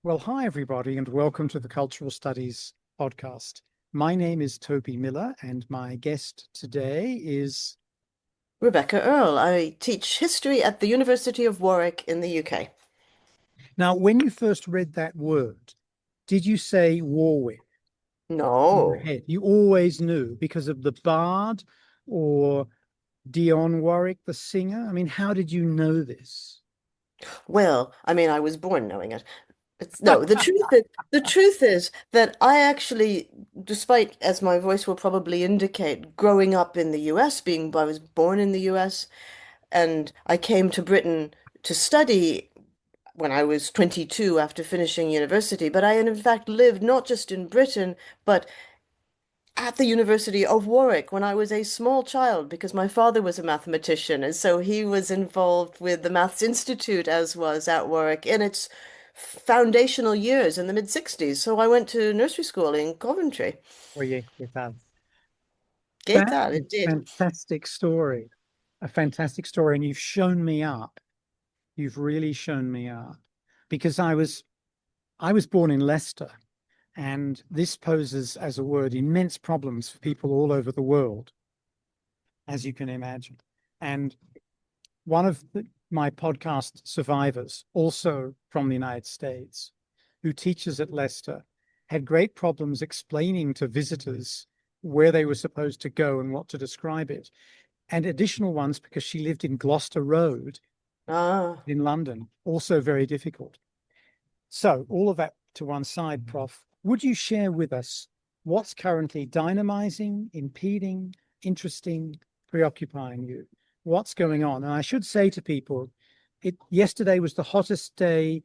Well, hi, everybody, and welcome to the Cultural Studies podcast. My name is Toby Miller, and my guest today is. Rebecca Earle. I teach history at the University of Warwick in the UK. Now, when you first read that word, did you say Warwick in your No. head? You always knew because of the bard or Dionne Warwick, the singer? I mean, how did you know this? Well, I mean, I was born knowing it. No, the truth is that I actually, despite as my voice will probably indicate, growing up in the US, I was born in the US, and I came to Britain to study when I was 22 after finishing university. But I, in fact, lived not just in Britain, but at the University of Warwick when I was a small child because my father was a mathematician, and so he was involved with the Maths Institute, as was at Warwick in its foundational years in the mid 60s. So I went to nursery school in Coventry. Oye, ¿qué tal? ¿Qué That tal? is It did. a fantastic story, and you've shown me up. You've really shown me up because I was born in Leicester. And this poses, as a word, immense problems for people all over the world, as you can imagine. And one of my podcast survivors, also from the United States, who teaches at Leicester, had great problems explaining to visitors where they were supposed to go and what to describe it. And additional ones because she lived in Gloucester Road Ah. in London, also very difficult. So, all of that to one side, Prof, would you share with us what's currently dynamizing, impeding, interesting, preoccupying you? What's going on? And I should say to people, yesterday was the hottest day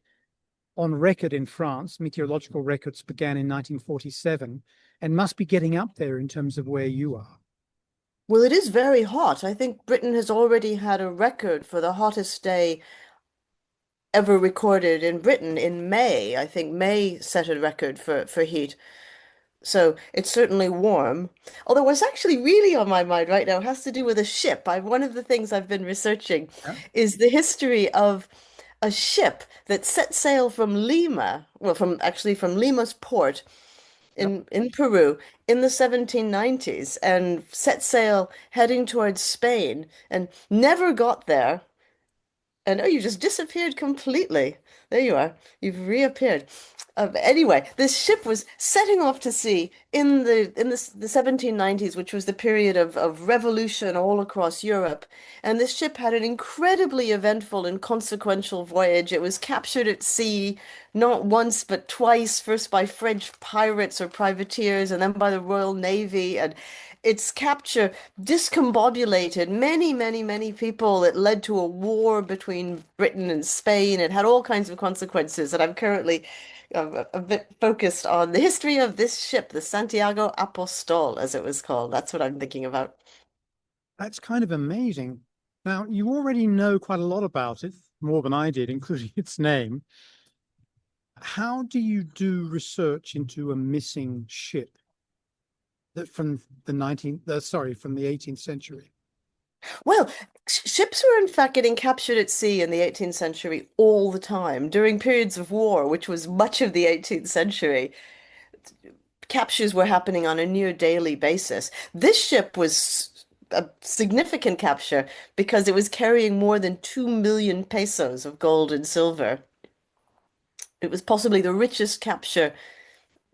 on record in France. Meteorological records began in 1947 and must be getting up there in terms of where you are. Well, it is very hot. I think Britain has already had a record for the hottest day ever recorded in Britain in May. I think May set a record for heat. So it's certainly warm. Although what's actually really on my mind right now has to do with a ship. One of the things I've been researching Yeah. is the history of a ship that set sail from Lima, well, from Lima's port Yep. in Peru in the 1790s and set sail heading towards Spain and never got there. And oh, you just disappeared completely. There you are. You've reappeared. Anyway, this ship was setting off to sea in the 1790s, which was the period of revolution all across Europe. And this ship had an incredibly eventful and consequential voyage. It was captured at sea not once but twice, first by French pirates or privateers, and then by the Royal Navy. And its capture discombobulated many, many, many people. It led to a war between Britain and Spain. It had all kinds of consequences. And I'm currently a bit focused on the history of this ship, the Santiago Apostol, as it was called. That's what I'm thinking about. That's kind of amazing. Now, you already know quite a lot about it, more than I did, including its name. How do you do research into a missing ship that from the 19th, sorry, from the 18th century? Well, ships were in fact getting captured at sea in the 18th century all the time during periods of war, which was much of the 18th century. Captures were happening on a near daily basis. This ship was a significant capture because it was carrying more than 2 million pesos of gold and silver. It was possibly the richest capture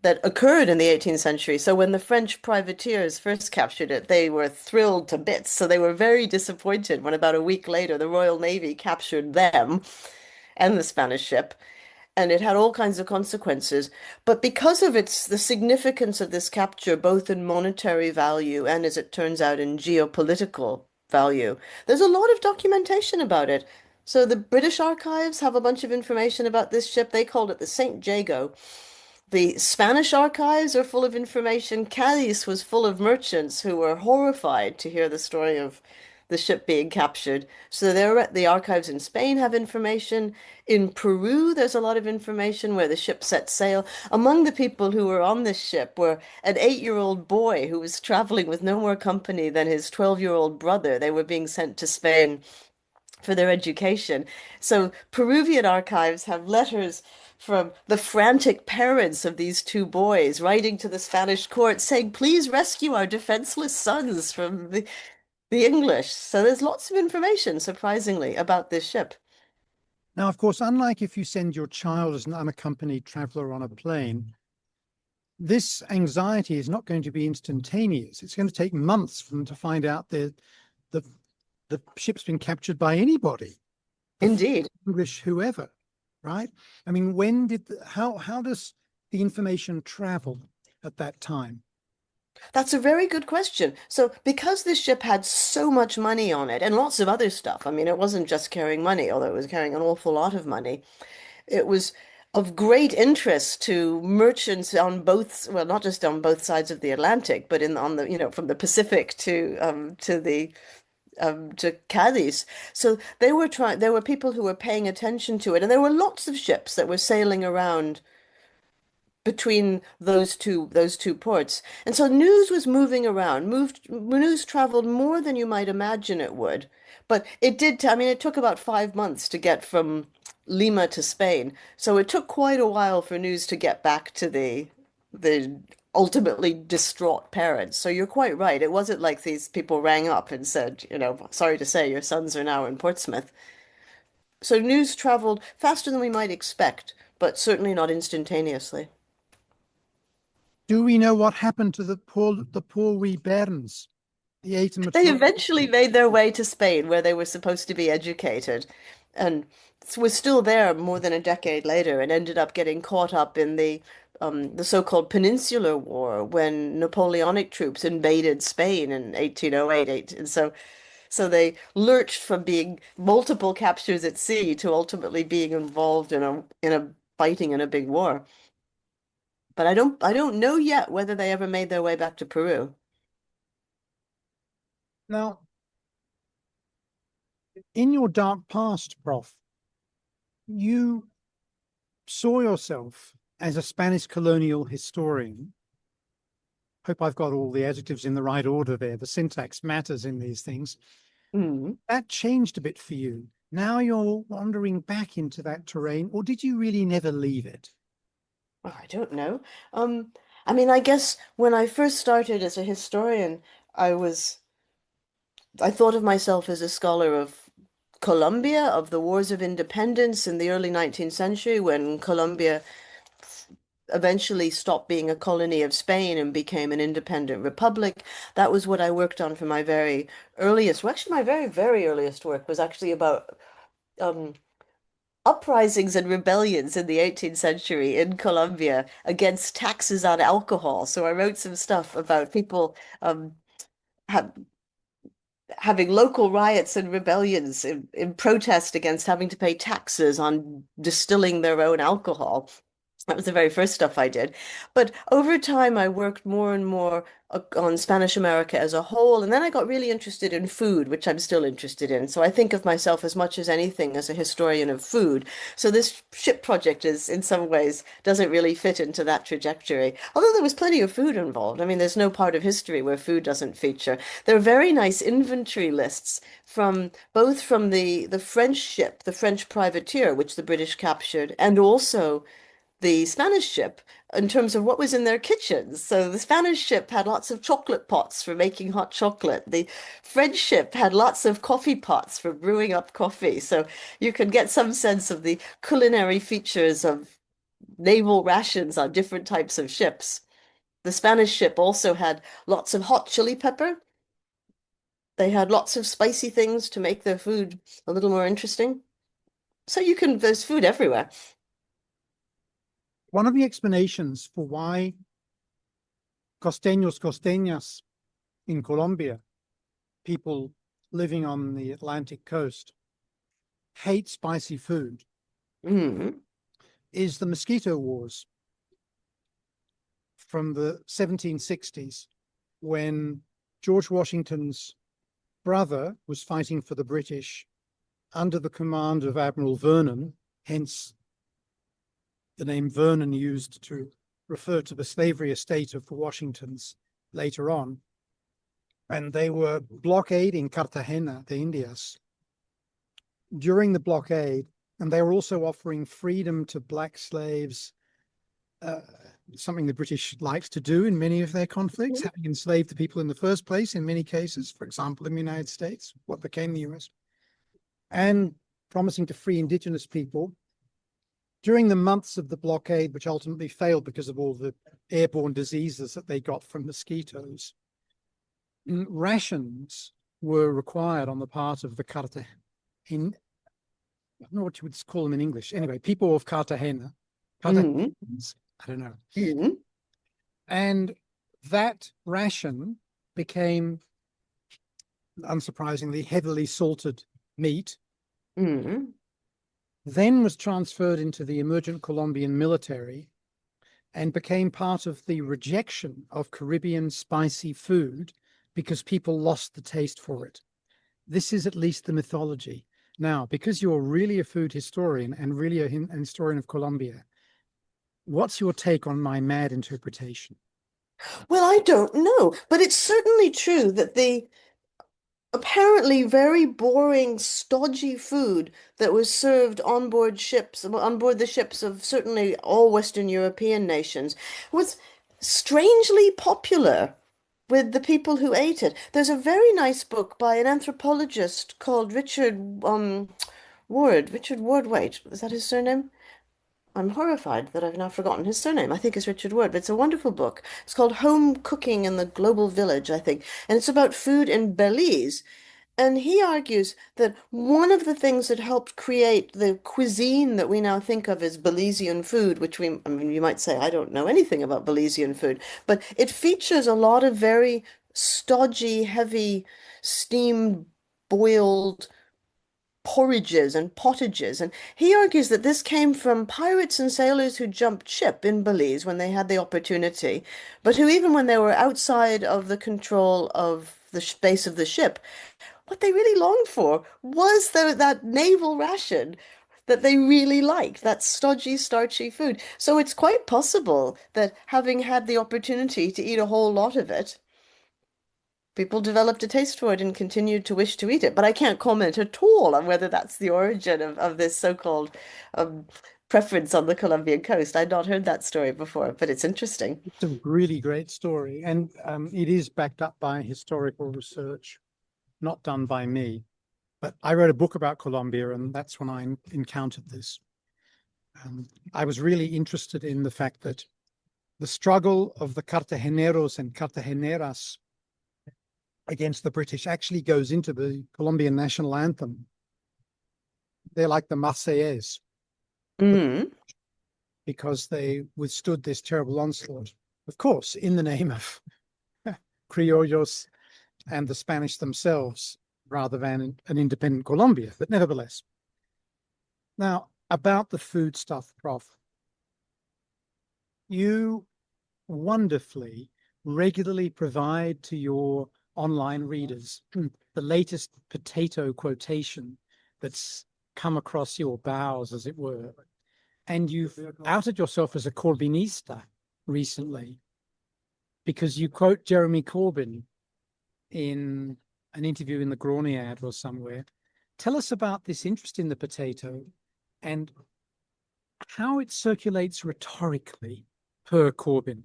that occurred in the 18th century. So when the French privateers first captured it, they were thrilled to bits. So they were very disappointed when about a week later the Royal Navy captured them and the Spanish ship. And it had all kinds of consequences. But because of the significance of this capture, both in monetary value and, as it turns out, in geopolitical value, there's a lot of documentation about it. So the British archives have a bunch of information about this ship. They called it the St. Jago. The Spanish archives are full of information. Cadiz was full of merchants who were horrified to hear the story of the ship being captured. So the archives in Spain have information. In Peru, there's a lot of information where the ship set sail. Among the people who were on this ship were an 8-year-old boy who was traveling with no more company than his 12-year-old brother. They were being sent to Spain for their education. So Peruvian archives have letters from the frantic parents of these two boys writing to the Spanish court saying, please rescue our defenseless sons from the English. So there's lots of information, surprisingly, about this ship. Now, of course, unlike if you send your child as an unaccompanied traveler on a plane, this anxiety is not going to be instantaneous. It's going to take months for them to find out that the ship's been captured by anybody, Indeed. English, whoever, right? I mean, when did how does the information travel at that time? That's a very good question. So, because this ship had so much money on it and lots of other stuff, I mean, it wasn't just carrying money, although it was carrying an awful lot of money. It was of great interest to merchants on both, well, not just on both sides of the Atlantic, but in on the, from the Pacific to Cadiz. So there were people who were paying attention to it, and there were lots of ships that were sailing around between those two ports. And so news was moving around. News traveled more than you might imagine it would. But it did, I mean, it took about 5 months to get from Lima to Spain. So it took quite a while for news to get back to the ultimately distraught parents. So you're quite right. It wasn't like these people rang up and said, sorry to say, your sons are now in Portsmouth. So news traveled faster than we might expect, but certainly not instantaneously. Do we know what happened to the poor wee bairns, the eight They mature? eventually made their way to Spain, where they were supposed to be educated, and was still there more than a decade later, and ended up getting caught up in the so-called Peninsular War when Napoleonic troops invaded Spain in 1808. And so they lurched from being multiple captures at sea to ultimately being involved in a fighting in a big war. But I don't know yet whether they ever made their way back to Peru. Now, in your dark past, Prof, you saw yourself as a Spanish colonial historian. Hope I've got all the adjectives in the right order there. The syntax matters in these things. Mm. That changed a bit for you. Now you're wandering back into that terrain, or did you really never leave it? Oh, I don't know. Um, I mean, I guess when I first started as a historian, I was I thought of myself as a scholar of Colombia, of the wars of independence in the early 19th century when Colombia eventually stopped being a colony of Spain and became an independent republic. That was what I worked on for my very earliest, well, actually my very, very earliest work was actually about um, uprisings and rebellions in the 18th century in Colombia against taxes on alcohol. So I wrote some stuff about people ha having local riots and rebellions in protest against having to pay taxes on distilling their own alcohol. That was the very first stuff I did. But over time, I worked more and more on Spanish America as a whole. And then I got really interested in food, which I'm still interested in. So I think of myself as much as anything as a historian of food. So this ship project is, in some ways, doesn't really fit into that trajectory. Although there was plenty of food involved. I mean, there's no part of history where food doesn't feature. There are very nice inventory lists from both from the French ship, the French privateer, which the British captured, and also the Spanish ship in terms of what was in their kitchens. So the Spanish ship had lots of chocolate pots for making hot chocolate. The French ship had lots of coffee pots for brewing up coffee. So you can get some sense of the culinary features of naval rations on different types of ships. The Spanish ship also had lots of hot chili pepper. They had lots of spicy things to make their food a little more interesting. There's food everywhere. One of the explanations for why costeños, costeñas in Colombia, people living on the Atlantic coast, hate spicy food Mm. is the mosquito wars from the 1760s, when George Washington's brother was fighting for the British under the command of Admiral Vernon, hence the name Vernon used to refer to the slavery estate of the Washingtons later on. And they were blockading Cartagena de Indias. during the blockade, and they were also offering freedom to black slaves, uh, something the British liked to do in many of their conflicts, having enslaved the people in the first place in many cases, for example, in the United States, what became the US, and promising to free indigenous people. During the months of the blockade, which ultimately failed because of all the airborne diseases that they got from mosquitoes, rations were required on the part of the Cartagena. I don't know what you would call them in English. Anyway, people of Cartagena, Mm, Cartagenans, I don't know. mm, And that ration became, unsurprisingly, heavily salted meat, mm. then was transferred into the emergent Colombian military and became part of the rejection of Caribbean spicy food because people lost the taste for it. This is at least the mythology. Now, because you're really a food historian and really a historian of Colombia, what's your take on my mad interpretation? Well, I don't know, but it's certainly true that the apparently very boring, stodgy food that was served on board ships, on board the ships of certainly all Western European nations, was strangely popular with the people who ate it. There's a very nice book by an anthropologist called Richard Ward, wait, is that his surname? I'm horrified that I've now forgotten his surname. I think it's Richard Ward, but it's a wonderful book. It's called Home Cooking in the Global Village, I think, and it's about food in Belize. And he argues that one of the things that helped create the cuisine that we now think of as Belizean food, which I mean, you might say, I don't know anything about Belizean food, but it features a lot of very stodgy, heavy, steamed, boiled porridges and pottages. And he argues that this came from pirates and sailors who jumped ship in Belize when they had the opportunity, but who, even when they were outside of the control of the base of the ship, what they really longed for was that naval ration that they really liked, that stodgy, starchy food. So it's quite possible that having had the opportunity to eat a whole lot of it, people developed a taste for it and continued to wish to eat it. But I can't comment at all on whether that's the origin of this so-called um, preference on the Colombian coast. I'd not heard that story before, but it's interesting. It's a really great story, and it is backed up by historical research, not done by me. But I wrote a book about Colombia, and that's when I encountered this. I was really interested in the fact that the struggle of the Cartageneros and Cartageneras against the British actually goes into the Colombian national anthem. They're like the Marseillaise Mm. because they withstood this terrible onslaught, of course, in the name of criollos and the Spanish themselves, rather than an independent Colombia, but nevertheless. Now, about the food stuff, Prof, you wonderfully regularly provide to your online readers the latest potato quotation that's come across your bows, as it were. And you've outed yourself as a Corbynista recently because you quote Jeremy Corbyn in an interview in the Graniad or somewhere. Tell us about this interest in the potato and how it circulates rhetorically per Corbyn.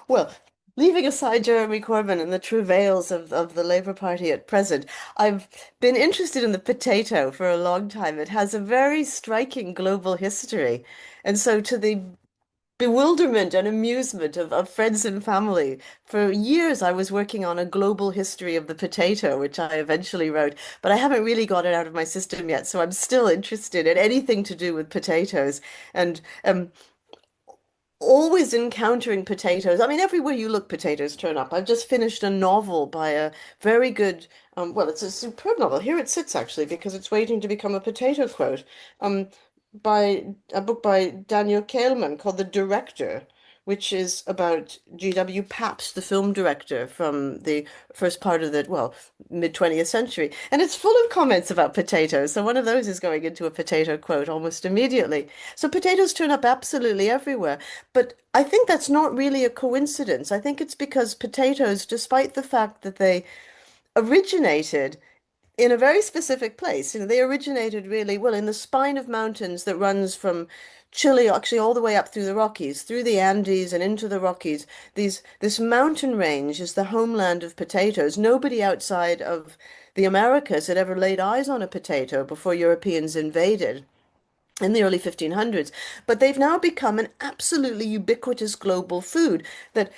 Well, leaving aside Jeremy Corbyn and the travails of the Labour Party at present, I've been interested in the potato for a long time. It has a very striking global history. And so, to the bewilderment and amusement of friends and family, for years I was working on a global history of the potato, which I eventually wrote, but I haven't really got it out of my system yet. So, I'm still interested in anything to do with potatoes. And always encountering potatoes. I mean, everywhere you look, potatoes turn up. I've just finished a novel by a very good, well, it's a superb novel. Here it sits actually, because it's waiting to become a potato quote. Um, by a book by Daniel Kehlmann called The Director, which is about G.W. Pabst, the film director from the first part of the, well, mid-20th century. And it's full of comments about potatoes. So one of those is going into a potato quote almost immediately. So potatoes turn up absolutely everywhere. But I think that's not really a coincidence. I think it's because potatoes, despite the fact that they originated in a very specific place. You know, they originated really well in the spine of mountains that runs from Chile, actually all the way up through the Rockies, through the Andes and into the Rockies. This mountain range is the homeland of potatoes. Nobody outside of the Americas had ever laid eyes on a potato before Europeans invaded in the early 1500s, but they've now become an absolutely ubiquitous global food that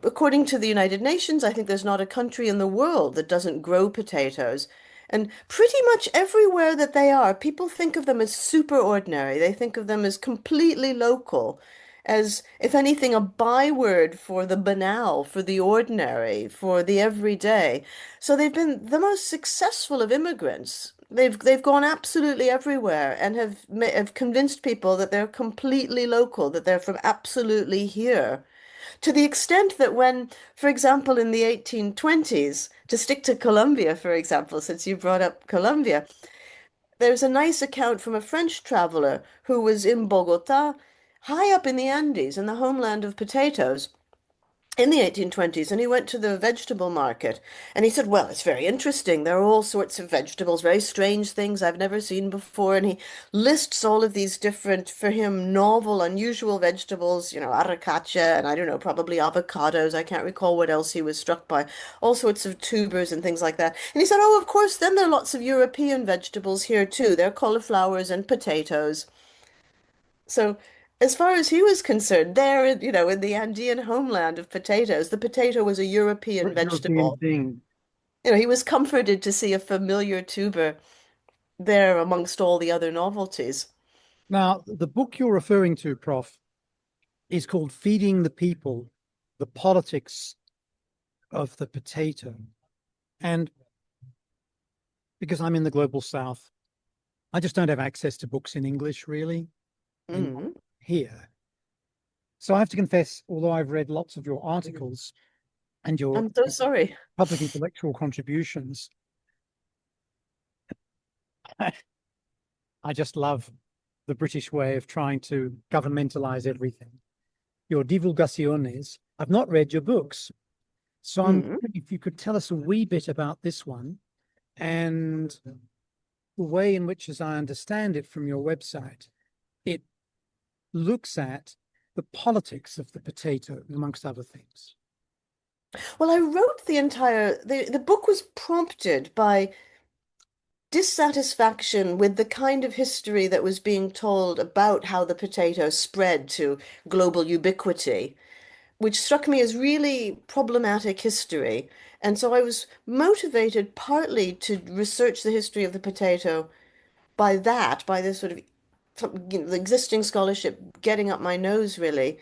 according to the United Nations, I think there's not a country in the world that doesn't grow potatoes. And pretty much everywhere that they are, people think of them as super ordinary. They think of them as completely local, as, if anything, a byword for the banal, for the ordinary, for the everyday. So they've been the most successful of immigrants. They've gone absolutely everywhere and have convinced people that they're completely local, that they're from absolutely here. To the extent that when, for example, in the 1820s, to stick to Colombia, for example, since you brought up Colombia, there's a nice account from a French traveler who was in Bogota, high up in the Andes, in the homeland of potatoes, in the 1820s, and he went to the vegetable market and he said, well, it's very interesting. There are all sorts of vegetables, very strange things I've never seen before. And he lists all of these different, for him, novel, unusual vegetables, you know, arracacha and I don't know, probably avocados. I can't recall what else he was struck by, all sorts of tubers and things like that. And he said, oh, of course, then there are lots of European vegetables here too. There are cauliflowers and potatoes. So, as far as he was concerned, there, you know, in the Andean homeland of potatoes, the potato was a European European vegetable. thing. You know, he was comforted to see a familiar tuber there amongst all the other novelties. Now, the book you're referring to, Prof, is called Feeding the People, the Politics of the Potato. And because I'm in the global south, I just don't have access to books in English, really, and not Mm. here. So I have to confess, although I've read lots of your articles and your I'm so sorry. public intellectual contributions, I just love the British way of trying to governmentalize everything. Your divulgaciones, I've not read your books. So I'm Mm. wondering if you could tell us a wee bit about this one and the way in which, as I understand it from your website, it looks at the politics of the potato, amongst other things. Well, I wrote the book was prompted by dissatisfaction with the kind of history that was being told about how the potato spread to global ubiquity, which struck me as really problematic history. And so I was motivated partly to research the history of the potato by that, by this sort of the existing scholarship getting up my nose, really.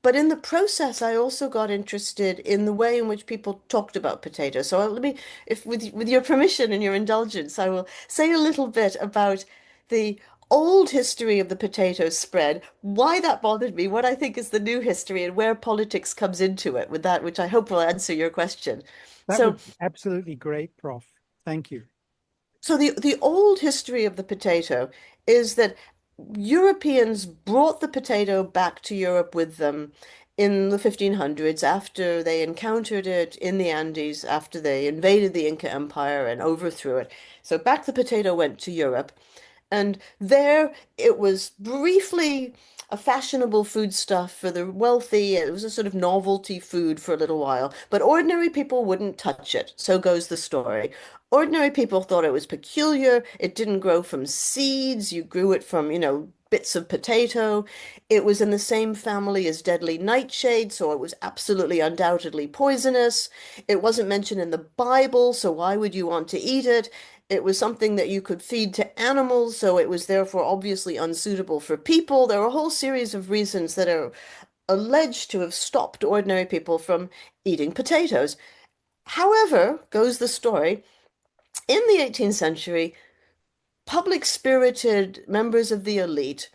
But in the process, I also got interested in the way in which people talked about potatoes. So let me, if with your permission and your indulgence, I will say a little bit about the old history of the potato spread, why that bothered me, what I think is the new history, and where politics comes into it with that, which I hope will answer your question. That So would be absolutely great, Prof. Thank you. So the old history of the potato is that Europeans brought the potato back to Europe with them in the 1500s after they encountered it in the Andes, after they invaded the Inca Empire and overthrew it. So back the potato went to Europe. And there it was briefly a fashionable foodstuff for the wealthy. It was a sort of novelty food for a little while, but ordinary people wouldn't touch it. So goes the story. Ordinary people thought it was peculiar. It didn't grow from seeds. You grew it from, you know, bits of potato. It was in the same family as deadly nightshade, so it was absolutely undoubtedly poisonous. It wasn't mentioned in the Bible, so why would you want to eat it? It was something that you could feed to animals, so it was therefore obviously unsuitable for people. There are a whole series of reasons that are alleged to have stopped ordinary people from eating potatoes. However, goes the story, in the 18th century, public-spirited members of the elite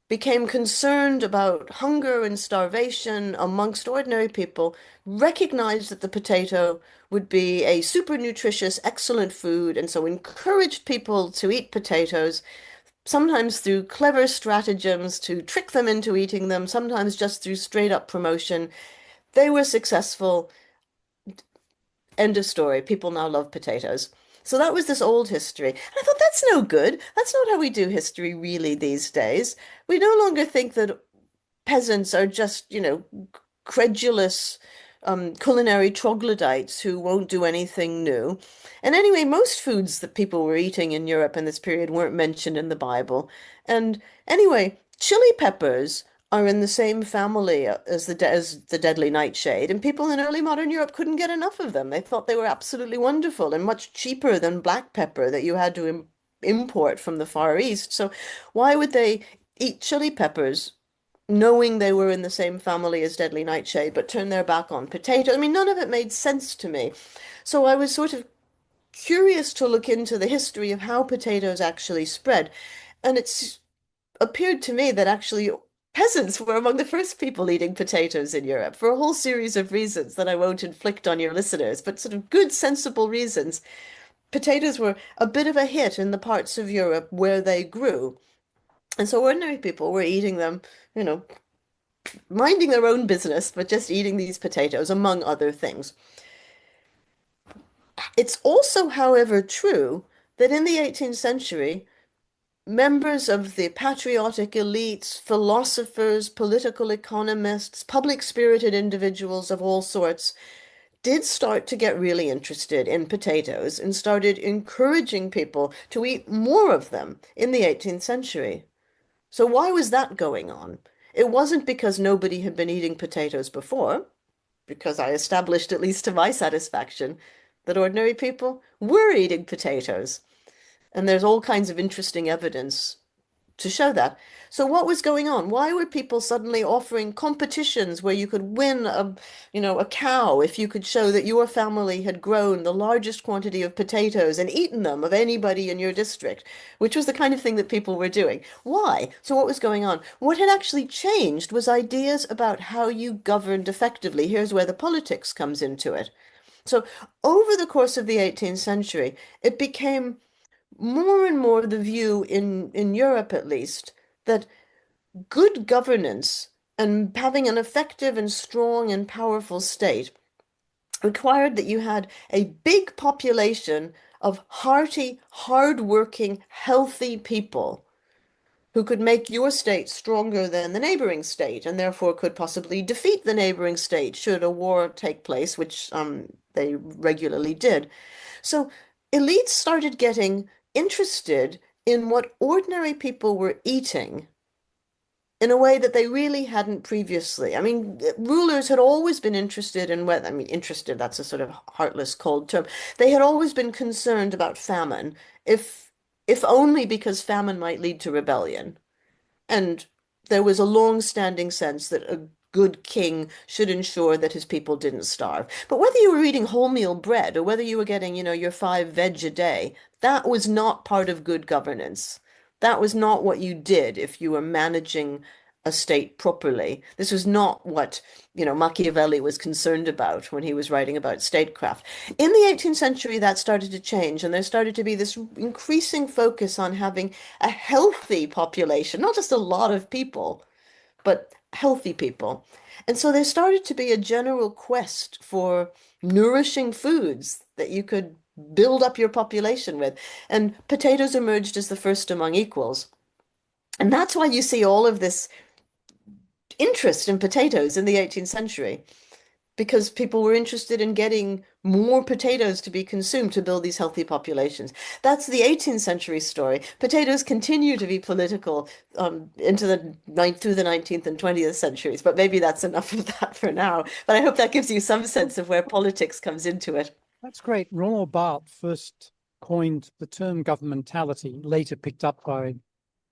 became concerned about hunger and starvation amongst ordinary people, recognized that the potato would be a super nutritious, excellent food, and so encouraged people to eat potatoes, sometimes through clever stratagems to trick them into eating them, sometimes just through straight up promotion. They were successful. End of story. People now love potatoes. So that was this old history. And I thought, that's no good. That's not how we do history really these days. We no longer think that peasants are just, credulous culinary troglodytes who won't do anything new. And anyway, most foods that people were eating in Europe in this period weren't mentioned in the Bible. And anyway, chili peppers are in the same family as the deadly nightshade, and people in early modern Europe couldn't get enough of them. They thought they were absolutely wonderful and much cheaper than black pepper that you had to import from the Far East. So why would they eat chili peppers knowing they were in the same family as deadly nightshade, but turn their back on potato? I mean, none of it made sense to me. So I was sort of curious to look into the history of how potatoes actually spread. And it's appeared to me that actually peasants were among the first people eating potatoes in Europe for a whole series of reasons that I won't inflict on your listeners, but sort of good, sensible reasons. Potatoes were a bit of a hit in the parts of Europe where they grew. And so ordinary people were eating them, you know, minding their own business, but just eating these potatoes, among other things. It's also, however, true that in the 18th century, members of the patriotic elites, philosophers, political economists, public-spirited individuals of all sorts did start to get really interested in potatoes and started encouraging people to eat more of them in the 18th century. So why was that going on? It wasn't because nobody had been eating potatoes before, because I established, at least to my satisfaction, that ordinary people were eating potatoes. And there's all kinds of interesting evidence to show that. So what was going on? Why were people suddenly offering competitions where you could win a cow if you could show that your family had grown the largest quantity of potatoes and eaten them of anybody in your district, which was the kind of thing that people were doing. Why? So what was going on? What had actually changed was ideas about how you governed effectively. Here's where the politics comes into it. So over the course of the 18th century, it became more and more the view in Europe at least that good governance and having an effective and strong and powerful state required that you had a big population of hearty, hard-working, healthy people who could make your state stronger than the neighboring state and therefore could possibly defeat the neighboring state should a war take place, which they regularly did. So elites started getting interested in what ordinary people were eating in a way that they really hadn't previously. I mean, rulers had always been interested in whether, I mean, interested, that's a sort of heartless, cold term. They had always been concerned about famine, if if only because famine might lead to rebellion. And there was a long-standing sense that a good king should ensure that his people didn't starve. But whether you were eating wholemeal bread or whether you were getting, your 5 veg a day, that was not part of good governance. That was not what you did if you were managing a state properly. This was not what, Machiavelli was concerned about when he was writing about statecraft. In the 18th century, that started to change, and there started to be this increasing focus on having a healthy population, not just a lot of people, but healthy people. And so there started to be a general quest for nourishing foods that you could build up your population with. And potatoes emerged as the first among equals. And that's why you see all of this interest in potatoes in the 18th century, because people were interested in getting more potatoes to be consumed to build these healthy populations. That's the 18th century story. Potatoes continue to be political into the through the 19th and 20th centuries, but maybe that's enough of that for now. But I hope that gives you some sense of where politics comes into it. That's great. Ronald Barthes first coined the term governmentality, later picked up by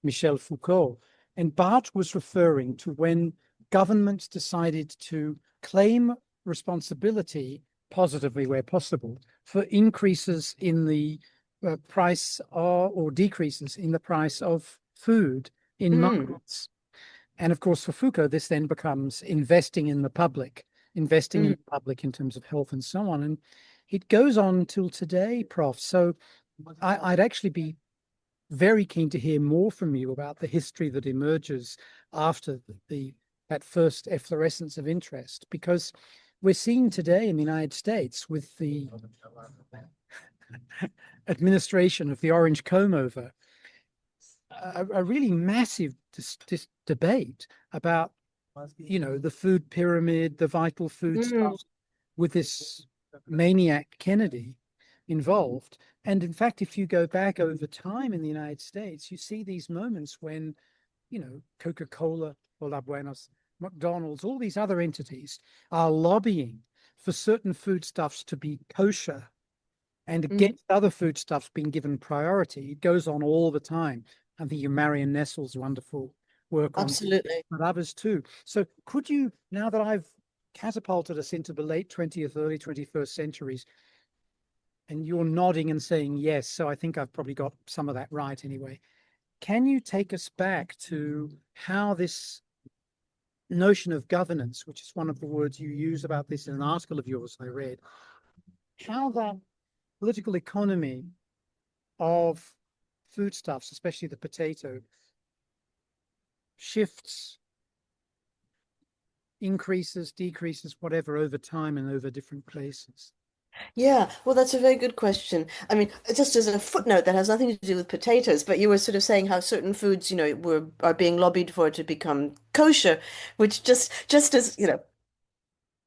Michel Foucault. And Barthes was referring to when governments decided to claim responsibility positively where possible for increases in the price or decreases in the price of food in markets. And of course, for Foucault, this then becomes investing in the public, investing in the public in terms of health and so on. And it goes on till today, Prof. So I'd actually be very keen to hear more from you about the history that emerges after that first efflorescence of interest, because we're seeing today in the United States with the administration of the Orange Comb Over, a really massive debate about, the food pyramid, the vital food Mm, stuff, with this maniac Kennedy involved. And in fact, if you go back over time in the United States, you see these moments when, Coca-Cola, or La Buenos, McDonald's, all these other entities are lobbying for certain foodstuffs to be kosher and mhm. against other foodstuffs being given priority. It goes on all the time. I think you Marion Nestle's wonderful work on, Absolutely. but others too. So could you, now that I've catapulted us into the late 20th, early 21st centuries, and you're nodding and saying yes, so I think I've probably got some of that right anyway. Can you take us back to how this notion of governance, which is one of the words you use about this in an article of yours I read, how that political economy of foodstuffs, especially the potato, shifts, increases, decreases, whatever, over time and over different places? Yeah, well, that's a very good question. I mean, just as a footnote, that has nothing to do with potatoes, but you were sort of saying how certain foods, are being lobbied for to become kosher, which just as,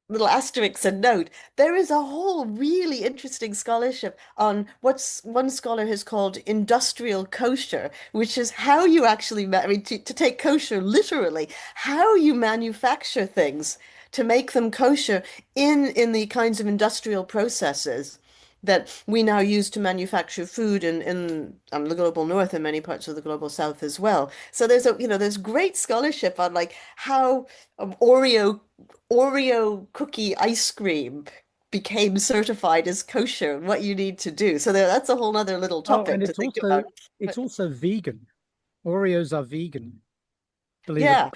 little asterisks and note, there is a whole really interesting scholarship on what's one scholar has called industrial kosher, which is how you actually, I mean, to take kosher literally, how you manufacture things to make them kosher in the kinds of industrial processes that we now use to manufacture food in the global north and many parts of the global south as well. So there's great scholarship on like how Oreo cookie ice cream became certified as kosher and what you need to do. So that's a whole other little Oh, and topic to think about. it's But also vegan. Oreos are vegan, believe it. yeah,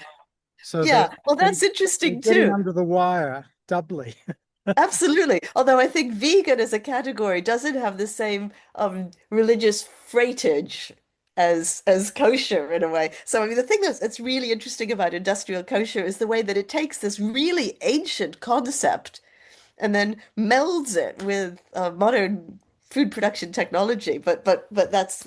So yeah. Well, they that's they're interesting getting too. under the wire doubly. Absolutely. Although I think vegan as a category doesn't have the same religious freightage as kosher in a way. So I mean the thing that's really interesting about industrial kosher is the way that it takes this really ancient concept and then melds it with modern food production technology. But that's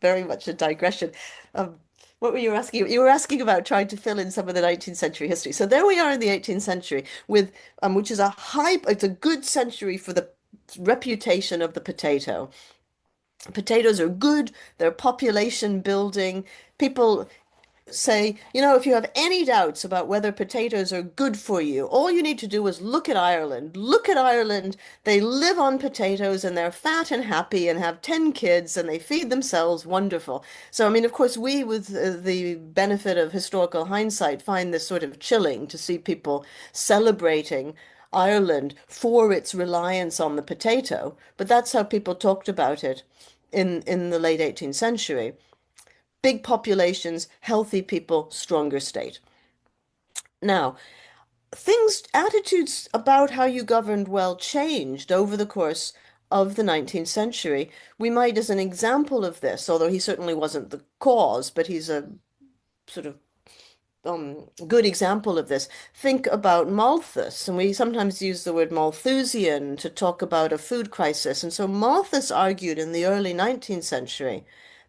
very much a digression. Um, what were you asking? You were asking about trying to fill in some of the 19th century history. So there we are in the 18th century with which is it's a good century for the reputation of the potato. Potatoes are good, they're population building. People say, if you have any doubts about whether potatoes are good for you, all you need to do is look at Ireland. Look at Ireland. They live on potatoes and they're fat and happy and have 10 kids and they feed themselves wonderful. So, I mean, of course, we, with the benefit of historical hindsight, find this sort of chilling to see people celebrating Ireland for its reliance on the potato. But that's how people talked about it in the late 18th century. Big populations, healthy people, stronger state. Now, attitudes about how you governed well changed over the course of the 19th century. We might, as an example of this, although he certainly wasn't the cause, but he's a sort of good example of this. Think about Malthus, and we sometimes use the word Malthusian to talk about a food crisis. And so Malthus argued in the early 19th century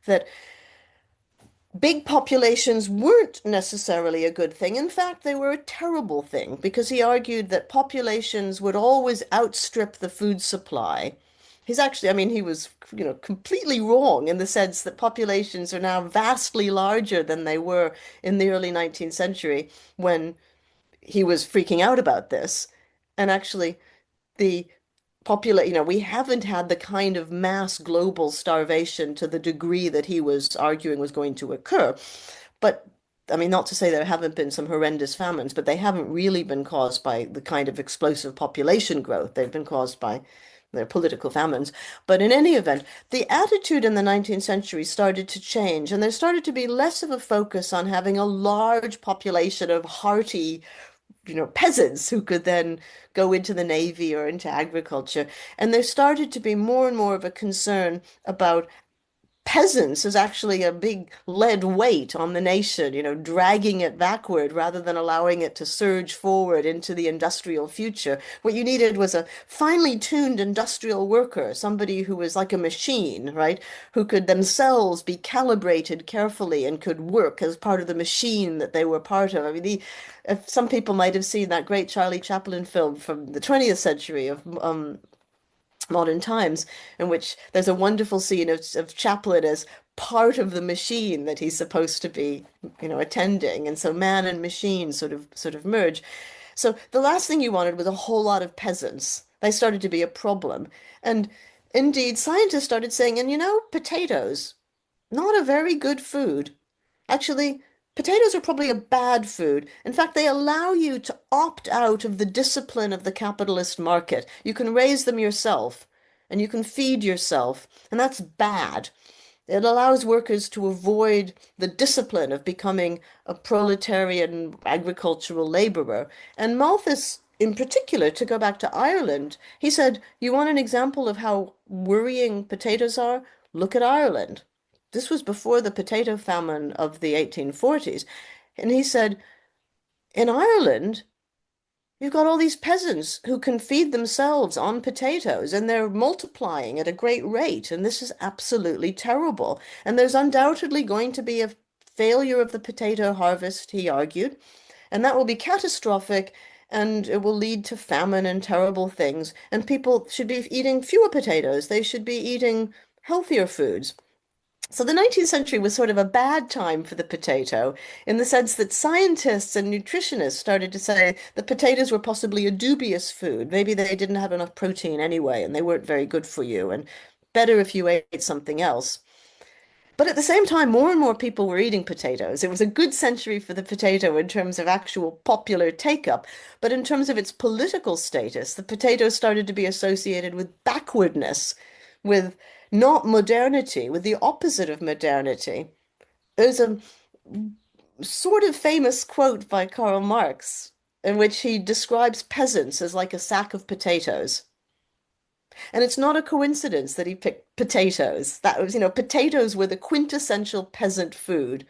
that big populations weren't necessarily a good thing. In fact, they were a terrible thing because he argued that populations would always outstrip the food supply. I mean, he was, completely wrong in the sense that populations are now vastly larger than they were in the early 19th century when he was freaking out about this. And actually, the we haven't had the kind of mass global starvation to the degree that he was arguing was going to occur. But I mean, not to say there haven't been some horrendous famines, but they haven't really been caused by the kind of explosive population growth. They've been caused by their political famines. But in any event, the attitude in the 19th century started to change, and there started to be less of a focus on having a large population of hearty, peasants who could then go into the navy or into agriculture. And there started to be more and more of a concern about peasants is actually a big lead weight on the nation, dragging it backward rather than allowing it to surge forward into the industrial future. What you needed was a finely tuned industrial worker, somebody who was like a machine, right? Who could themselves be calibrated carefully and could work as part of the machine that they were part of. I mean, if some people might have seen that great Charlie Chaplin film from the 20th century of modern times, in which there's a wonderful scene of Chaplin as part of the machine that he's supposed to be, attending. And so man and machine sort of merge. So the last thing you wanted was a whole lot of peasants. They started to be a problem. And indeed, scientists started saying, and potatoes, not a very good food. Actually, potatoes are probably a bad food. In fact, they allow you to opt out of the discipline of the capitalist market. You can raise them yourself and you can feed yourself, and that's bad. It allows workers to avoid the discipline of becoming a proletarian agricultural laborer. And Malthus, in particular, to go back to Ireland, he said, "You want an example of how worrying potatoes are? Look at Ireland." This was before the potato famine of the 1840s. And he said, in Ireland, you've got all these peasants who can feed themselves on potatoes, and they're multiplying at a great rate. And this is absolutely terrible. And there's undoubtedly going to be a failure of the potato harvest, he argued, and that will be catastrophic. And it will lead to famine and terrible things. And people should be eating fewer potatoes. They should be eating healthier foods. So the 19th century was sort of a bad time for the potato in the sense that scientists and nutritionists started to say that potatoes were possibly a dubious food. Maybe they didn't have enough protein anyway, and they weren't very good for you, and better if you ate something else. But at the same time, more and more people were eating potatoes. It was a good century for the potato in terms of actual popular take-up, but in terms of its political status, the potato started to be associated with backwardness, with not modernity, with the opposite of modernity. There's a sort of famous quote by Karl Marx in which he describes peasants as like a sack of potatoes. And it's not a coincidence that he picked potatoes. That was, potatoes were the quintessential peasant food.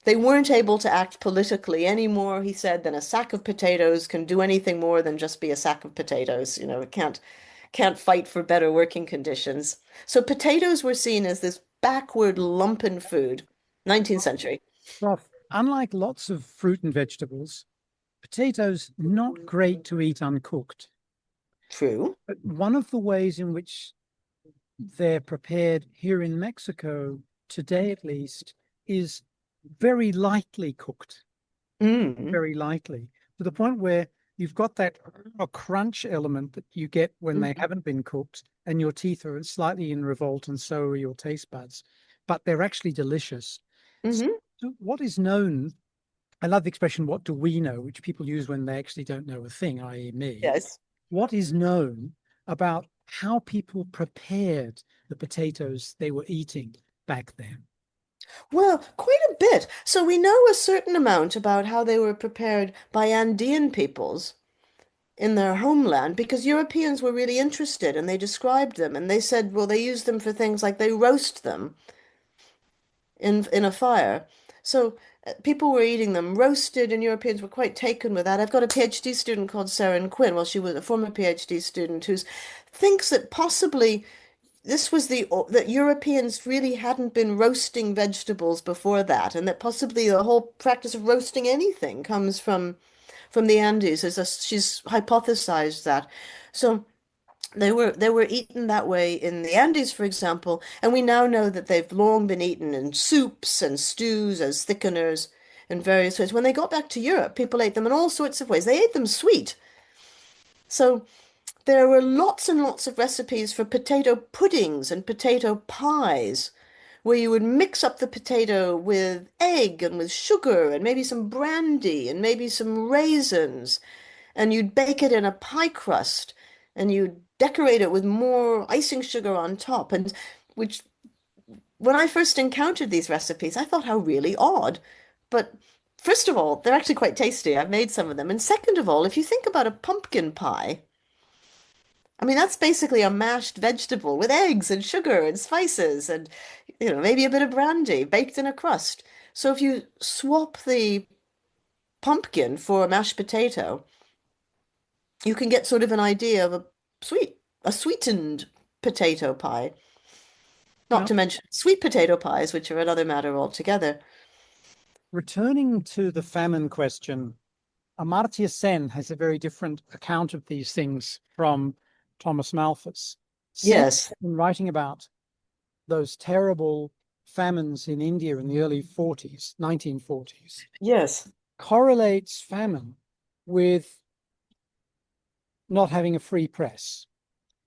They weren't able to act politically any more, he said, than a sack of potatoes can do anything more than just be a sack of potatoes. It can't fight for better working conditions. So potatoes were seen as this backward lumpen food, 19th century. Well, unlike lots of fruit and vegetables, potatoes not great to eat uncooked. True. But one of the ways in which they're prepared here in Mexico, today at least, is very lightly cooked, Mm. very lightly, to the point where you've got that a crunch element that you get when they Mm. haven't been cooked, and your teeth are slightly in revolt, and so are your taste buds, but they're actually delicious. Hmm. So what is known, I love the expression, what do we know, which people use when they actually don't know a thing, i.e. me. Yes. What is known about how people prepared the potatoes they were eating back then? Well, quite a bit. So we know a certain amount about how they were prepared by Andean peoples in their homeland because Europeans were really interested and they described them and they said, well, they used them for things like they roast them in a fire. So people were eating them roasted, and Europeans were quite taken with that. I've got a PhD student called Sarah Quinn. Well, she was a former PhD student who thinks that possibly this was that Europeans really hadn't been roasting vegetables before that, and that possibly the whole practice of roasting anything comes from the Andes. She's hypothesized that. So they were eaten that way in the Andes, for example, and we now know that they've long been eaten in soups and stews as thickeners in various ways. When they got back to Europe, people ate them in all sorts of ways. They ate them sweet. So there were lots and lots of recipes for potato puddings and potato pies, where you would mix up the potato with egg and with sugar and maybe some brandy and maybe some raisins, and you'd bake it in a pie crust and you'd decorate it with more icing sugar on top. And which, when I first encountered these recipes, I thought how really odd. But first of all, they're actually quite tasty. I've made some of them. And second of all, if you think about a pumpkin pie, I mean, that's basically a mashed vegetable with eggs and sugar and spices. And maybe a bit of brandy baked in a crust. So if you swap the pumpkin for a mashed potato, you can get sort of an idea of a sweetened potato pie. Not Now, to mention sweet potato pies, which are another matter altogether. returning to the famine question, Amartya Sen has a very different account of these things from Thomas Malthus. Sen, Yes, in writing about those terrible famines in India in the early 40s, 1940s, yes. correlates famine with not having a free press.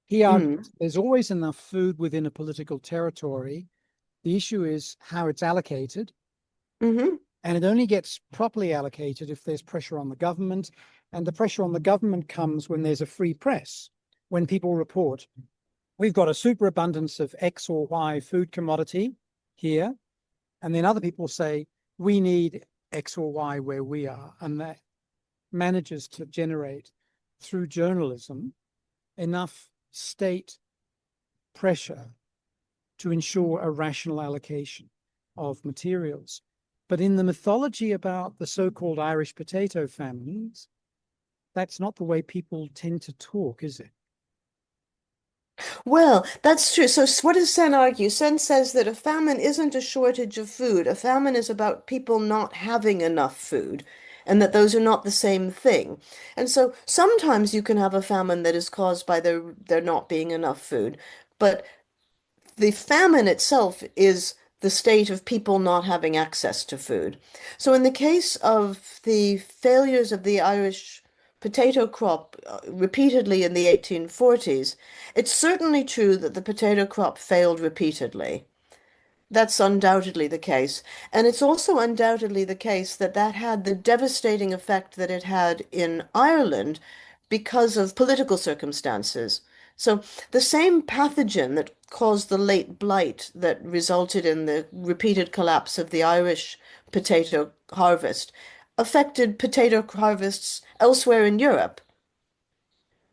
He Mm. argues there's always enough food within a political territory. The issue is how it's allocated, Hmm. and it only gets properly allocated if there's pressure on the government. And the pressure on the government comes when there's a free press, when people report, we've got a superabundance of X or Y food commodity here. And then other people say, we need X or Y where we are. And that manages to generate, through journalism, enough state pressure to ensure a rational allocation of materials. But in the mythology about the so-called Irish potato famines, that's not the way people tend to talk, is it? Well, that's true. So, what does Sen argue? Sen says that a famine isn't a shortage of food. A famine is about people not having enough food, and that those are not the same thing. And so, sometimes you can have a famine that is caused by there not being enough food, but the famine itself is the state of people not having access to food. So, in the case of the failures of the Irish potato crop repeatedly in the 1840s, it's certainly true that the potato crop failed repeatedly. That's undoubtedly the case. And it's also undoubtedly the case that that had the devastating effect that it had in Ireland because of political circumstances. So the same pathogen that caused the late blight that resulted in the repeated collapse of the Irish potato harvest affected potato harvests elsewhere in Europe.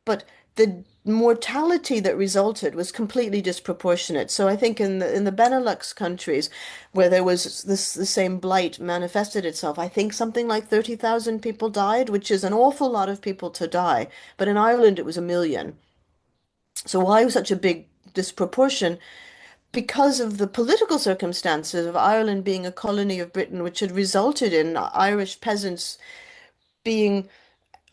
But the mortality that resulted was completely disproportionate. So I think in the Benelux countries where there was this the same blight manifested itself, I think something like 30,000 people died, which is an awful lot of people to die. But in Ireland it was a million. So why such a big disproportion? Because of the political circumstances of Ireland being a colony of Britain, which had resulted in Irish peasants being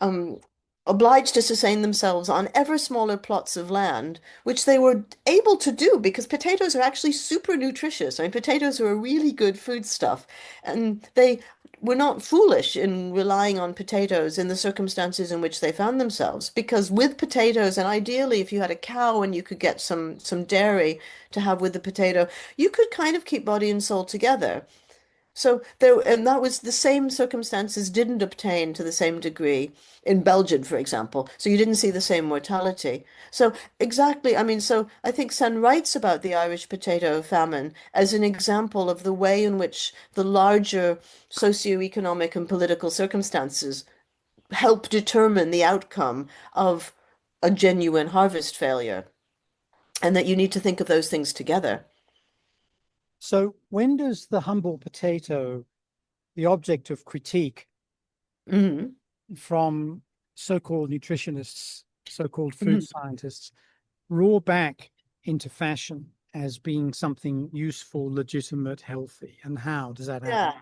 um, obliged to sustain themselves on ever smaller plots of land, which they were able to do because potatoes are actually super nutritious. I mean, potatoes are a really good foodstuff, and they were not foolish in relying on potatoes in the circumstances in which they found themselves. Because with potatoes, and ideally, if you had a cow and you could get some dairy to have with the potato, you could kind of keep body and soul together. So there, and that was the same circumstances didn't obtain to the same degree in Belgium, for example. So you didn't see the same mortality. So exactly, I mean, so I think Sen writes about the Irish potato famine as an example of the way in which the larger socioeconomic and political circumstances help determine the outcome of a genuine harvest failure, and that you need to think of those things together. So when does the humble potato, the object of critique Hmm. from so-called nutritionists, so-called food scientists, roar back into fashion as being something useful, legitimate, healthy? And how does that happen? Yeah.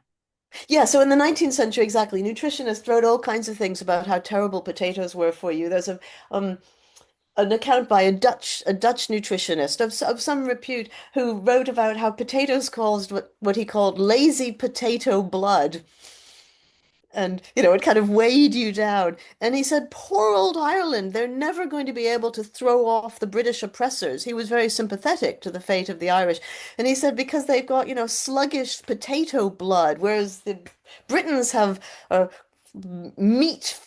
Yeah, so in the 19th century, exactly, nutritionists wrote all kinds of things about how terrible potatoes were for you. There's um an account by a Dutch nutritionist of some repute who wrote about how potatoes caused what he called lazy potato blood. And, it kind of weighed you down. And he said, poor old Ireland, they're never going to be able to throw off the British oppressors. He was very sympathetic to the fate of the Irish. And he said, because they've got, sluggish potato blood, whereas the Britons have meat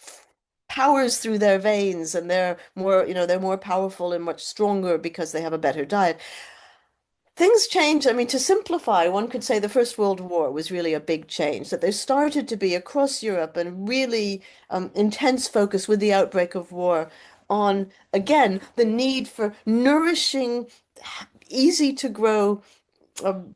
powers through their veins and they're more powerful and much stronger because they have a better diet. Things change. I mean, to simplify, one could say the First World War was really a big change, that there started to be across Europe a really intense focus with the outbreak of war on, again, the need for nourishing, easy to grow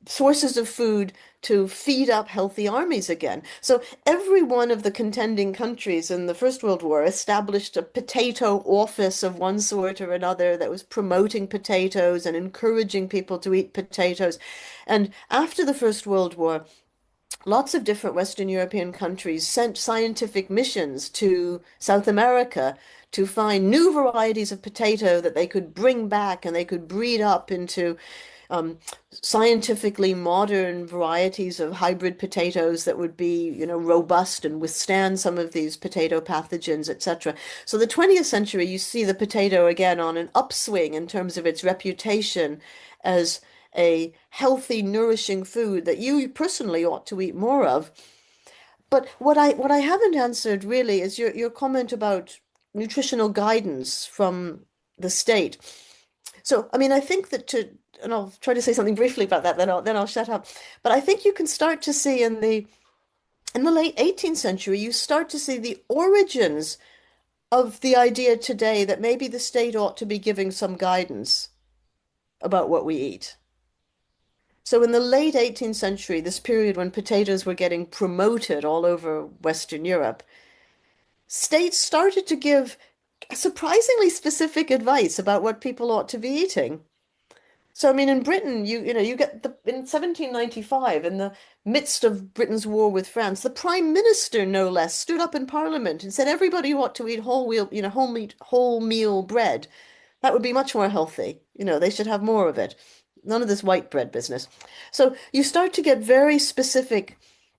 sources of food to feed up healthy armies again. So every one of the contending countries in the First World War established a potato office of one sort or another that was promoting potatoes and encouraging people to eat potatoes. And after the First World War, lots of different Western European countries sent scientific missions to South America to find new varieties of potato that they could bring back and they could breed up into um, scientifically modern varieties of hybrid potatoes that would be, robust and withstand some of these potato pathogens, etc. So the 20th century, you see the potato again on an upswing in terms of its reputation as a healthy, nourishing food that you personally ought to eat more of. But what I haven't answered really is your comment about nutritional guidance from the state. So, I mean, I think that and I'll try to say something briefly about that, then I'll shut up. But I think you can start to see in the late 18th century, you start to see the origins of the idea today that maybe the state ought to be giving some guidance about what we eat. So in the late 18th century, this period when potatoes were getting promoted all over Western Europe, states started to give surprisingly specific advice about what people ought to be eating. So I mean, in Britain, you get in 1795, in the midst of Britain's war with France, the Prime Minister, no less, stood up in Parliament and said everybody ought to eat whole meal bread. That would be much more healthy. They should have more of it. None of this white bread business. So you start to get very specific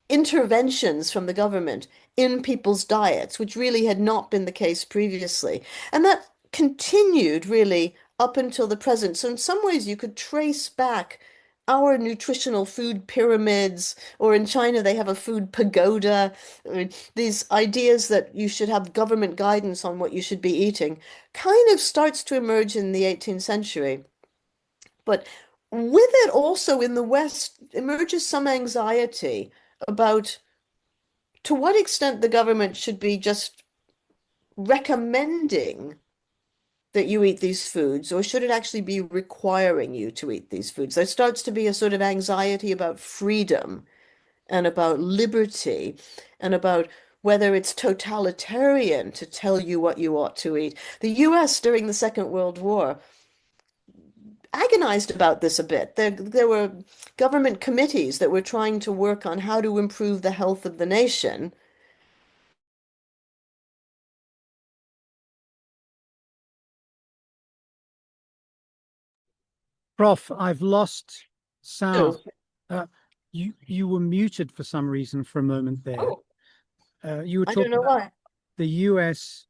interventions from the government in people's diets, which really had not been the case previously. And that continued really up until the present. So in some ways you could trace back our nutritional food pyramids, or in China they have a food pagoda. I mean, these ideas that you should have government guidance on what you should be eating kind of starts to emerge in the 18th century. But with it also in the West emerges some anxiety about to what extent the government should be just recommending that you eat these foods, or should it actually be requiring you to eat these foods? There starts to be a sort of anxiety about freedom and about liberty and about whether it's totalitarian to tell you what you ought to eat. The US during the Second World War agonized about this a bit. There were government committees that were trying to work on how to improve the health of the nation. Prof, I've lost sound. Oh, You were muted for some reason for a moment there. oh, You were I don't talking know about why. the US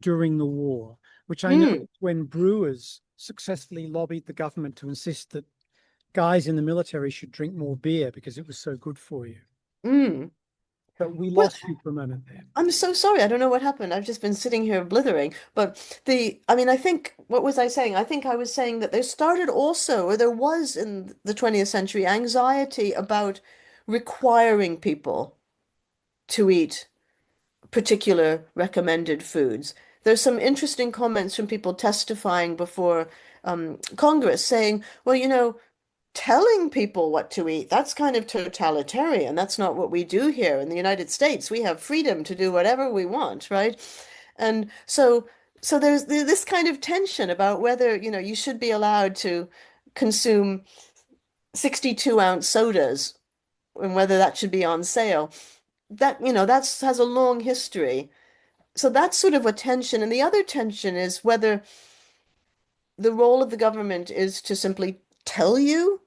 during the war, which I know Mm, when brewers successfully lobbied the government to insist that guys in the military should drink more beer because it was so good for you. mm. But we Well, lost you for a moment there. I'm so sorry. I don't know what happened. I've just been sitting here blithering. But I mean, I think, what was I saying? I think I was saying that there started also, or there was in the 20th century, anxiety about requiring people to eat particular recommended foods. There's some interesting comments from people testifying before Congress saying, well, telling people what to eat, that's kind of totalitarian. That's not what we do here in the United States. We have freedom to do whatever we want, right? And so there's this kind of tension about whether, you should be allowed to consume 62-ounce sodas and whether that should be on sale. That's has a long history. So that's sort of a tension. And the other tension is whether the role of the government is to simply tell you